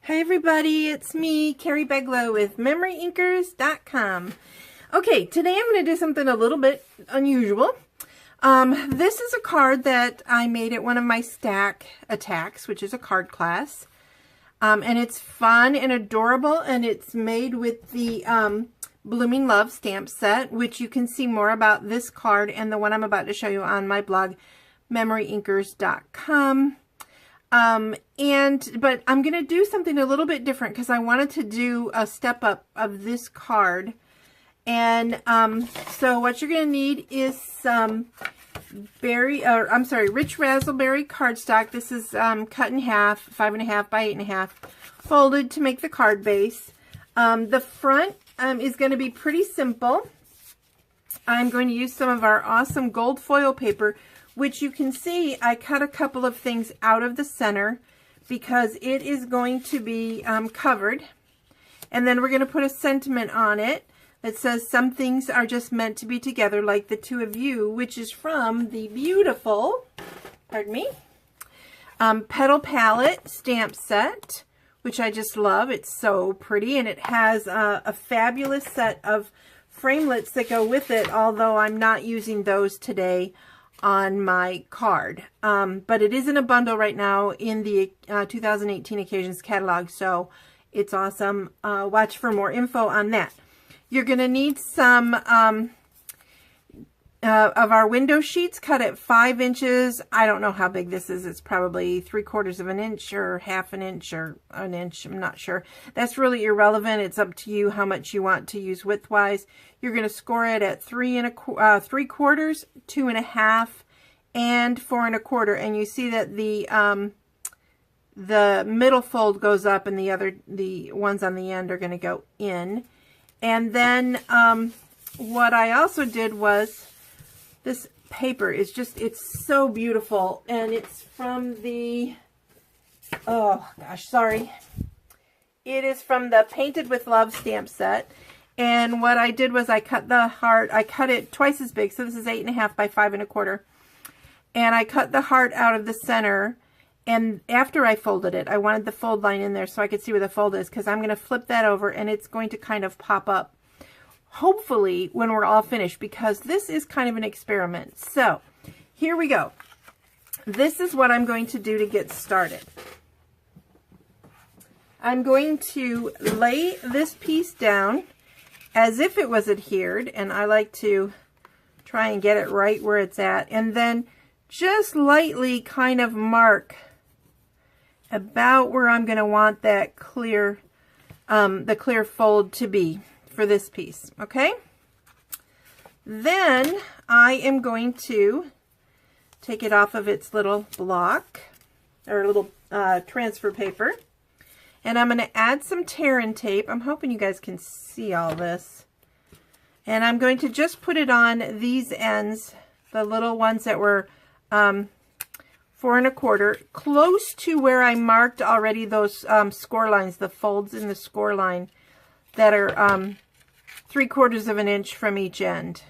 Hi everybody, it's me, Carrie Beglow with MemoryInkers.com. Okay, today I'm going to do something a little bit unusual. This is a card that I made at one of my stack attacks, which is a card class. And it's fun and adorable, and it's made with the Bloomin' Love stamp set, which you can see more about this card and the one I'm about to show you on my blog, MemoryInkers.com. But I'm going to do something a little bit different because I wanted to do a step up of this card. And, so what you're going to need is some rich raspberry cardstock. This is, cut in half, 5.5 by 8.5, folded to make the card base. The front, is going to be pretty simple. I'm going to use some of our awesome gold foil paper, which you can see I cut a couple of things out of the center because it is going to be covered. And then we're going to put a sentiment on it that says some things are just meant to be together, like the two of you, which is from the beautiful, Petal Palette stamp set, which I just love. It's so pretty, and it has a fabulous set of framelits that go with it, although I'm not using those today on my card. But it is in a bundle right now in the 2018 Occasions catalog, so it's awesome. Watch for more info on that. You're going to need some of our window sheets cut at 5 inches. I don't know how big this is. It's probably 3/4 of an inch or 1/2 inch or an inch. I'm not sure. That's really irrelevant. It's up to you how much you want to use widthwise. You're going to score it at 3/4, 2.5, and 4.25. And you see that the middle fold goes up, and the ones on the end are going to go in. And then what I also did was, this paper is just, it's so beautiful, and it's from the, it is from the Painted with Love stamp set. And what I did was I cut the heart, I cut it twice as big, so this is 8.5 by 5.25, and I cut the heart out of the center. And after I folded it, I wanted the fold line in there so I could see where the fold is, because I'm going to flip that over and it's going to kind of pop up, hopefully, when we're all finished, because this is kind of an experiment. So here we go. This is what I'm going to do to get started. I'm going to lay this piece down as if it was adhered, and I like to try and get it right where it's at, and then just lightly kind of mark about where I'm going to want that clear, the clear fold to be for this piece, okay? Then I am going to take it off of its little block, or little transfer paper, and I'm going to add some tear and tape. I'm hoping you guys can see all this. And I'm going to just put it on these ends, the little ones that were 4.25, close to where I marked already those score lines, the folds in the score line that are 3/4 of an inch from each end.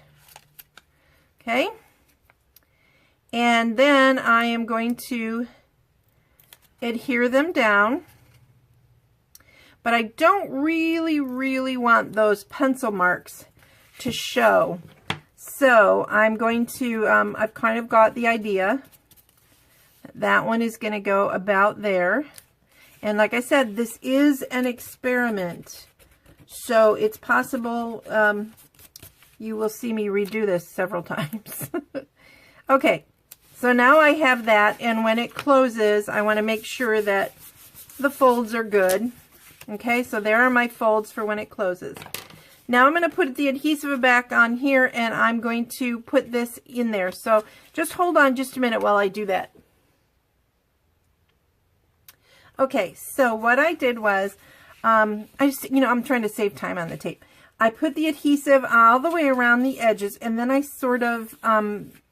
Okay? And then I am going to adhere them down. But I don't really want those pencil marks to show. So I'm going to, I've kind of got the idea. That one is going to go about there. And like I said, this is an experiment. So it's possible you will see me redo this several times. Okay, so now I have that, and when it closes, I want to make sure that the folds are good. Okay, so there are my folds for when it closes. Now I'm going to put the adhesive back on here, and I'm going to put this in there. So just hold on just a minute while I do that. Okay, so what I did was, I'm trying to save time on the tape. I put the adhesive all the way around the edges, and then I sort of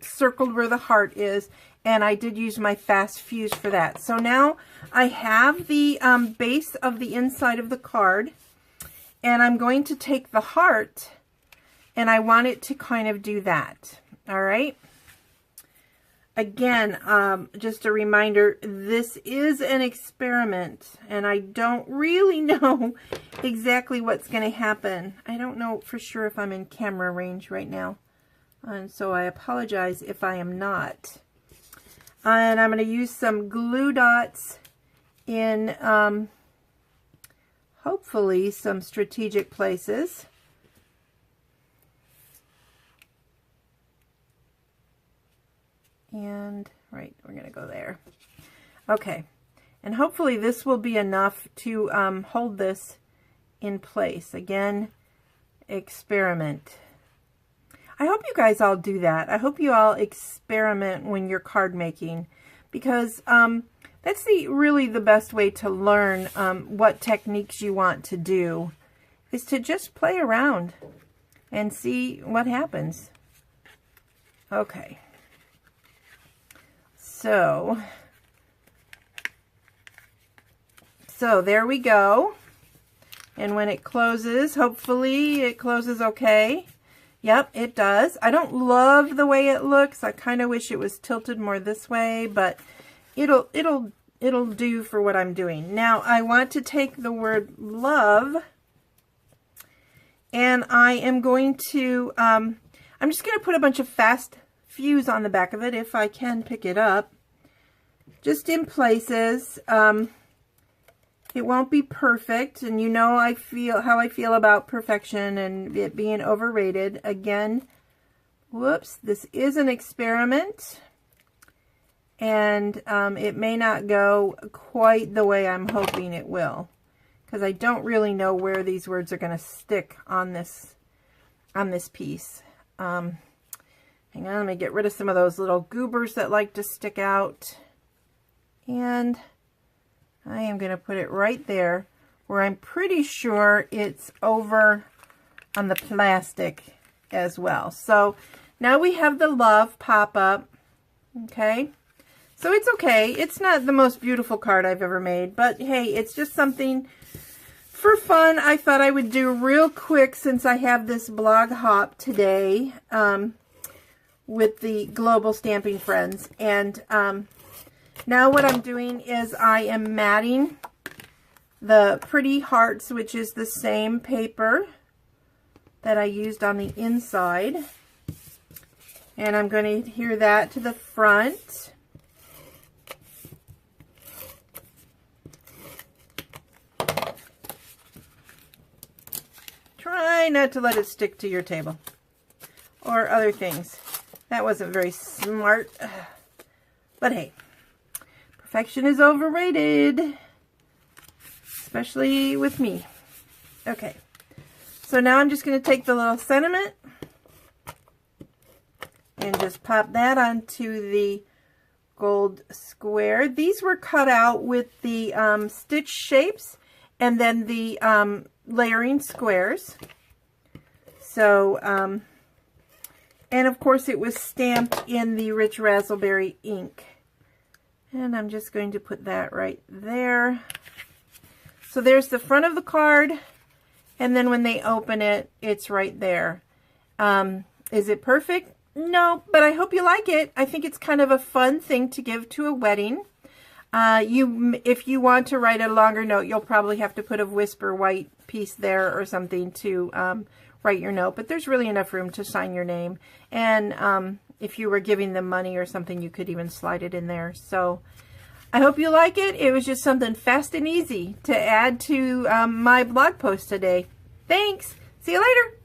circled where the heart is, and I did use my fast fuse for that. So now I have the base of the inside of the card, and I'm going to take the heart, and I want it to kind of do that. All right. again, just a reminder, this is an experiment, and I don't really know exactly what's going to happen. I don't know for sure if I'm in camera range right now, and so I apologize if I am not. And I'm going to use some glue dots in hopefully some strategic places. And right, we're going to go there. Okay, and hopefully this will be enough to hold this in place. Again, experiment. I hope you guys all do that. I hope you all experiment when you're card making, because that's really the best way to learn what techniques you want to do, is to just play around and see what happens. Okay. So there we go. And when it closes, hopefully it closes okay. Yep, it does. I don't love the way it looks. I kind of wish it was tilted more this way, but it'll do for what I'm doing. Now I want to take the word love, and I am going to I'm just going to put a bunch of fast fuse on the back of it if I can pick it up, just in places. It won't be perfect, and you know how I feel about perfection and it being overrated. Again, whoops, this is an experiment, and it may not go quite the way I'm hoping it will, because I don't really know where these words are going to stick on this piece. Hang on, let me get rid of some of those little goobers that like to stick out. And I am going to put it right there where I'm pretty sure it's over on the plastic as well. So now we have the love pop-up. Okay. So it's okay. It's not the most beautiful card I've ever made, but hey, it's just something for fun I thought I would do real quick since I have this blog hop today with the Global Stamping Friends. And now what I'm doing is I am matting the Pretty Hearts, which is the same paper that I used on the inside. And I'm going to adhere that to the front. Try not to let it stick to your table or other things. That wasn't very smart, but hey. Perfection is overrated, especially with me. Okay, so now I'm just going to take the little sentiment and just pop that onto the gold square. These were cut out with the stitch shapes and then the layering squares. So, and of course it was stamped in the Rich Razzleberry ink. And I'm just going to put that right there. So there's the front of the card, and then when they open it, it's right there. Is it perfect? No, but I hope you like it. I think it's kind of a fun thing to give to a wedding. If you want to write a longer note, you'll probably have to put a Whisper White piece there or something to write your note, but there's really enough room to sign your name. And if you were giving them money or something, you could even slide it in there. So I hope you like it. It was just something fast and easy to add to my blog post today. Thanks. See you later.